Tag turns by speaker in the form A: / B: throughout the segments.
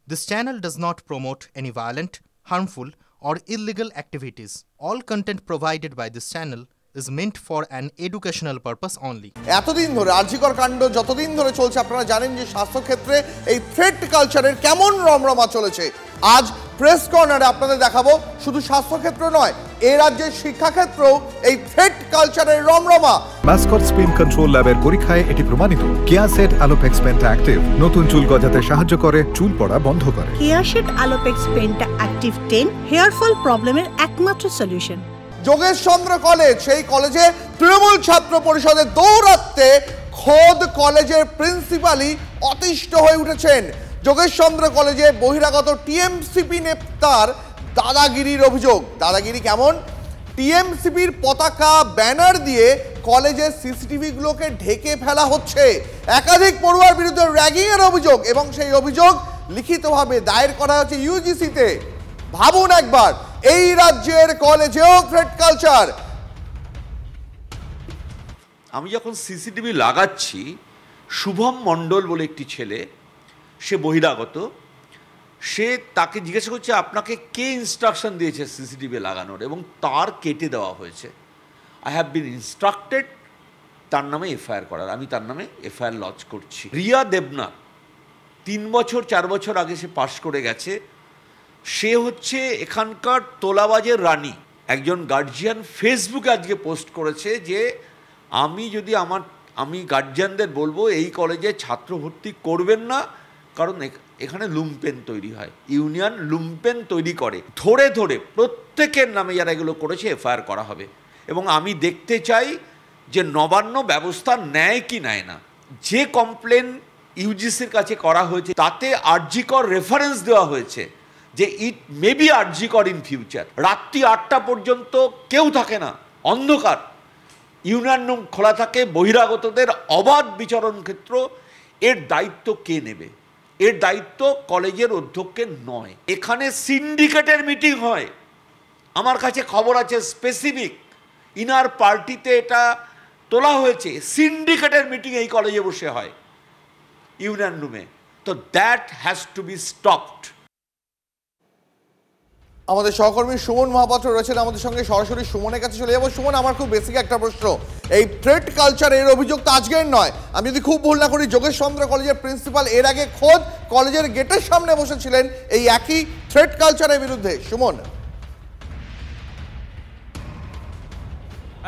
A: This channel does not promote any violent, harmful, or illegal activities. All content provided by this channel is meant for an educational purpose only.
B: এতদিন ধরে আরজিকর কাণ্ড যতদিন ধরে চলছে আপনারা জানেন যে স্বাস্থ্য ক্ষেত্রে এই থ্রেট কালচারের কেমন রমরমা চলেছে। আজ প্রেস কর্নারে আপনাদের দেখাবো শুধু স্বাস্থ্য ক্ষেত্র নয়, এই রাজ্যের শিক্ষা ক্ষেত্রেও এই থ্রেট কালচারের রমরমা।
C: মাসকট স্পিন কন্ট্রোল ল্যাবের পরীক্ষায় এটি প্রমাণিত। কেয়াসেট আলোপেক্স পেন্টা অ্যাক্টিভ নতুন চুল গজাতে সাহায্য করে, চুল পড়া বন্ধ করে।
D: Keya Seth alopex penta active 10 hair fall প্রবলেমের একমাত্র সলিউশন। যোগেশ
B: চন্দ্র কলেজ, সেই কলেজে তৃণমূল ছাত্র পরিষদের দৌরাত্মে খোদ কলেজের প্রিন্সিপালই অতিষ্ঠ হয়ে উঠেছেন। যোগেশ চন্দ্র কলেজে বহিরাগত টিএমসিপি নেতার দাদাগিরির অভিযোগ। দাদাগিরি কেমন? টিএমসিপির পতাকা ব্যানার দিয়ে কলেজের সিসিটিভিগুলোকে ঢেকে ফেলা হচ্ছে। একাধিক পড়ুয়ার বিরুদ্ধে র্যাগিংয়ের অভিযোগ এবং সেই অভিযোগ লিখিতভাবে দায়ের করা হচ্ছে ইউজিসিতে। ভাবুন একবার, এই রাজ্যের কলেজেও থ্রেট কালচার।
E: আমি যখন সিসিটিভি লাগাচ্ছি, শুভম মণ্ডল বলে একটি ছেলে, সে বহিরাগত, সে তাকে জিজ্ঞাসা করছে আপনাকে কে ইনস্ট্রাকশন দিয়েছে সিসিটিভি লাগানোর, এবং তার কেটে দেওয়া হয়েছে। আই হ্যাভ বিন ইনস্ট্রাক্টেড তার নামে এফআইআর করার। আমি তার নামে এফআইআর লঞ্চ করছি। রিয়া দেবনাথ 3 বছর 4 বছর আগে সে পাশ করে গেছে। সে হচ্ছে এখানকার তোলাবাজের রানী। একজন গার্জিয়ান ফেসবুকে আজকে পোস্ট করেছে যে আমি গার্জিয়ানদের বলবো এই কলেজে ছাত্র ভর্তি করবেন না, কারণ এখানে লুম্পেন তৈরি হয়, ইউনিয়ন লুম্পেন তৈরি করে। ধরে ধরে প্রত্যেকের নামে যারা এগুলো করেছে এফআইআর করা হবে। এবং আমি দেখতে চাই যে নবান্ন ব্যবস্থা নেয় কি নেয় না। যে কমপ্লেন ইউজিসির কাছে করা হয়েছে তাতে আরজিকর রেফারেন্স দেওয়া হয়েছে যে ইট may be RG Kar in future. রাত্রি 8টা পর্যন্ত কেউ থাকে না, অন্ধকার, ইউনিয়ন রুম খোলা থাকে, বহিরাগতদের অবাধ বিচরণ ক্ষেত্র। এর দায়িত্ব কে নেবে? এর দায়িত্ব কলেজের অধ্যক্ষের নয়। এখানে সিন্ডিকেটের মিটিং হয়, আমার কাছে খবর আছে স্পেসিফিক, ইনার পার্টিতে এটা তোলা হয়েছে। সিন্ডিকেটের মিটিং এই কলেজে বসে হয় ইউনিয়ন রুমে। তো that has to be stopped.
B: আমাদের সহকর্মী সুমন মহাপাত্র রয়েছেন আমাদের সঙ্গে, সরাসরি সুমনের কাছে চলে যাবো। সুমন, আমার খুব বেসিক একটা প্রশ্ন, এই থ্রেট কালচার এর অভিযোগ তো আজকের নয়। আমি যদি খুব ভুল না করি, যোগেশ চন্দ্র কলেজের প্রিন্সিপাল এর আগে খোদ কলেজের গেটের সামনে বসেছিলেন এই একই থ্রেট কালচারের বিরুদ্ধে। সুমন,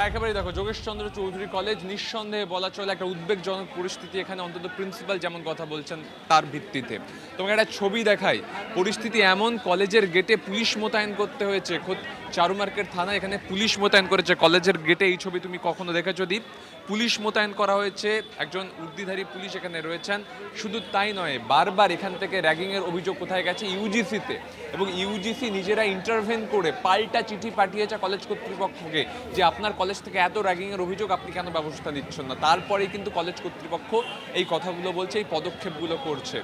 F: একেবারেই দেখো, যোগেশ চন্দ্র চৌধুরী কলেজ নিঃসন্দেহে বলা চলে একটা উদ্বেগজনক পরিস্থিতি। এখানে অন্তত প্রিন্সিপাল যেমন কথা বলছেন তার ভিত্তিতে তোমাকে একটা ছবি দেখাই। পরিস্থিতি এমন, কলেজের গেটে পুলিশ মোতায়েন করতে হয়েছে। খোদ চারুমার্কেট থানা এখানে পুলিশ মোতায়েন করেছে কলেজের গেটে। এই ছবি তুমি কখনো দেখেছো দীপ? পুলিশ মোতায়েন করা হয়েছে, একজন উর্দিধারী পুলিশ এখানে রয়েছেন। শুধু তাই নয়, বারবার এখান থেকে র্যাগিংয়ের অভিযোগ কোথায় গেছে? ইউজিসিতে। এবং ইউজিসি নিজেরা ইন্টারভেন করে পাল্টা চিঠি পাঠিয়েছে কলেজ কর্তৃপক্ষকে যে আপনার কলেজ থেকে এত র্যাগিংয়ের অভিযোগ, আপনি কেন ব্যবস্থা নিচ্ছেন না। তারপরেই কিন্তু কলেজ কর্তৃপক্ষ এই কথাগুলো বলছে, এই পদক্ষেপগুলো করছে।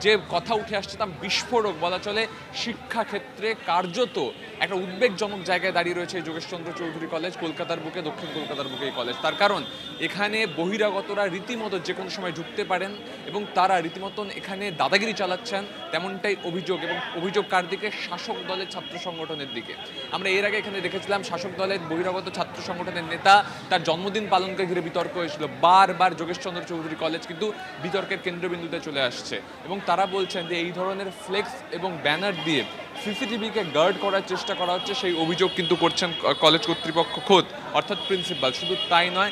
F: যে কথা উঠে আসছে তা বিস্ফোরক বলা চলে। শিক্ষাক্ষেত্রে কার্যত একটা উদ্বেগজনক জায়গায় দাঁড়িয়ে রয়েছে যোগেশ চন্দ্র চৌধুরী কলেজ, কলকাতার বুকে, দক্ষিণ কলকাতার বুকে এই কলেজ। তার কারণ এখানে বহিরাগতরা রীতিমতো যে কোনো সময় ঢুকতে পারেন এবং তারা রীতিমতন এখানে দাদাগিরি চালাচ্ছেন, তেমনটাই অভিযোগ। এবং অভিযোগ কার দিকে? শাসক দলের ছাত্র সংগঠনের দিকে। আমরা এর আগে এখানে দেখেছিলাম শাসক দলের বহিরাগত ছাত্র সংগঠনের নেতা তার জন্মদিন পালনকে ঘিরে বিতর্ক হয়েছিল। বারবার যোগেশ চন্দ্র চৌধুরী কলেজ কিন্তু বিতর্কের কেন্দ্রবিন্দুতে চলে আসছে। এবং তারা বলছেন যে এই ধরনের ফ্লেক্স এবং ব্যানার দিয়ে সিসিটিভিকে গার্ড করার চেষ্টা করা হচ্ছে, সেই অভিযোগ কিন্তু করছেন কলেজ কর্তৃপক্ষ খোদ, অর্থাৎ প্রিন্সিপাল। শুধু তাই নয়,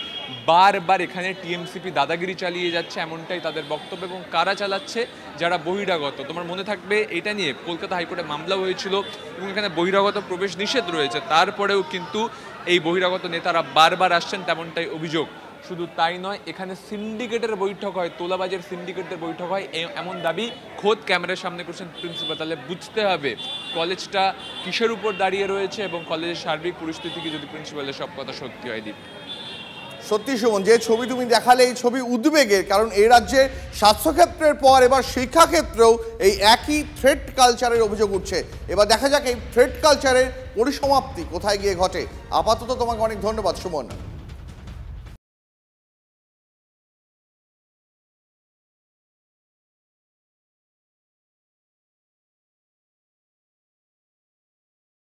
F: বারবার এখানে টিএমসিপি দাদাগিরি চালিয়ে যাচ্ছে, এমনটাই তাদের বক্তব্য। এবং কারা চালাচ্ছে? যারা বহিরাগত। তোমার মনে থাকবে এটা নিয়ে কলকাতা হাইকোর্টে মামলা হয়েছিল এবং এখানে বহিরাগত প্রবেশ নিষেধ রয়েছে। তারপরেও কিন্তু এই বহিরাগত নেতারা বারবার আসছেন, তেমনটাই অভিযোগ। শুধু তাই নয়, এখানে সিন্ডিকেটের বৈঠক হয়, তোলাবাজের সিন্ডিকেটের বৈঠক হয়, এমন দাবি খোদ ক্যামেরার সামনে করছেন প্রিন্সিপাল। তাহলে বুঝতে হবে কলেজটা কিসের উপর দাঁড়িয়ে রয়েছে এবং কলেজের সার্বিক পরিস্থিতি কি, যদি প্রিন্সিপালের সব কথা সত্যি হয়। দীপ,
B: সত্যি সুমন, যে ছবি তুমি দেখালে এই ছবি উদ্বেগের, কারণ এই রাজ্যে স্বাস্থ্যক্ষেত্রের পর এবার শিক্ষাক্ষেত্রেও এই একই থ্রেট কালচারের অভিযোগ উঠছে। এবার দেখা যাক এই থ্রেট কালচারের পরিসমাপ্তি কোথায় গিয়ে ঘটে। আপাতত তোমাকে অনেক ধন্যবাদ সুমন।